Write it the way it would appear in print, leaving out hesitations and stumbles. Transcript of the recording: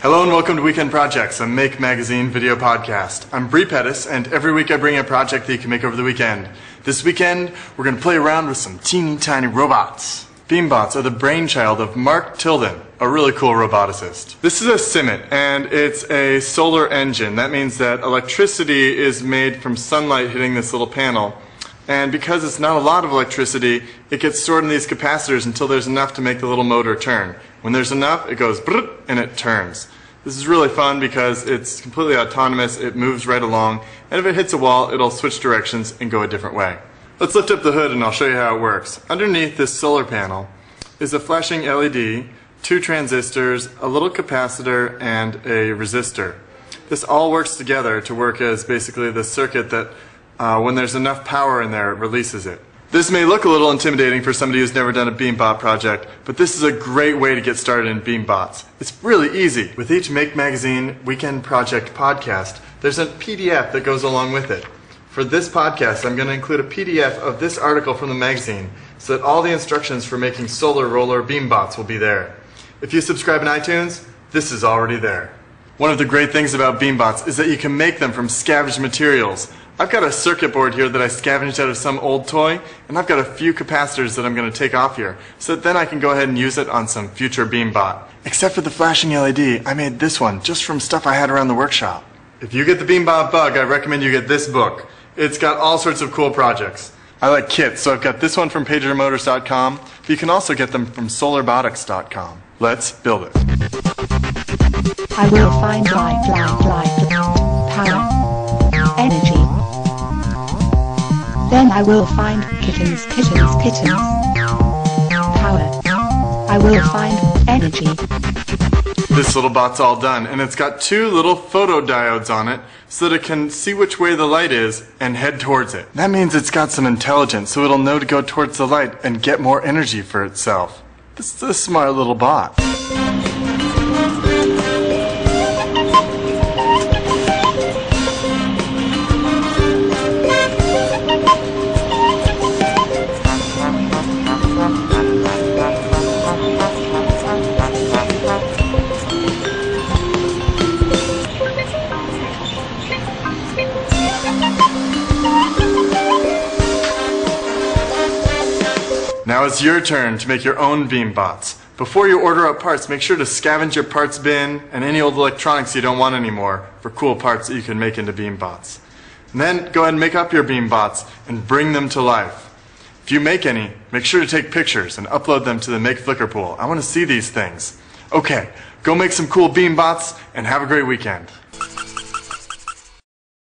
Hello and welcome to Weekend Projects, a Make Magazine video podcast. I'm Bree Pettis, and every week I bring a project that you can make over the weekend. This weekend, we're going to play around with some teeny tiny robots. Beambots are the brainchild of Mark Tilden, a really cool roboticist. This is a CIMET, and it's a solar engine. That means that electricity is made from sunlight hitting this little panel. And because it's not a lot of electricity, it gets stored in these capacitors until there's enough to make the little motor turn. When there's enough, it goes brrrt, and it turns. This is really fun because it's completely autonomous, it moves right along, and if it hits a wall, it'll switch directions and go a different way. Let's lift up the hood and I'll show you how it works. Underneath this solar panel is a flashing LED, 2 transistors, a little capacitor, and a resistor. This all works together to work as basically the circuit that when there's enough power in there, it releases it. This may look a little intimidating for somebody who's never done a Beambot project, but this is a great way to get started in Beambots. It's really easy. With each Make Magazine Weekend Project podcast, there's a PDF that goes along with it. For this podcast, I'm going to include a PDF of this article from the magazine so that all the instructions for making solar roller Beambots will be there. If you subscribe in iTunes, this is already there. One of the great things about Beambots is that you can make them from scavenged materials. I've got a circuit board here that I scavenged out of some old toy, and I've got a few capacitors that I'm going to take off here, so that then I can go ahead and use it on some future Beambot. Except for the flashing LED, I made this one just from stuff I had around the workshop. If you get the Beambot bug, I recommend you get this book. It's got all sorts of cool projects. I like kits, so I've got this one from PagerMotors.com, but you can also get them from SolarBotics.com. Let's build it. I will find light, power, energy. Then I will find kittens. Power. I will find energy. This little bot's all done, and it's got 2 little photodiodes on it so that it can see which way the light is and head towards it. That means it's got some intelligence, so it'll know to go towards the light and get more energy for itself. This is a smart little bot. Now it's your turn to make your own Beambots. Before you order up parts, make sure to scavenge your parts bin and any old electronics you don't want anymore for cool parts that you can make into Beambots. And then go ahead and make up your Beambots and bring them to life. If you make any, make sure to take pictures and upload them to the Make Flickr pool. I want to see these things. Okay, go make some cool Beambots and have a great weekend.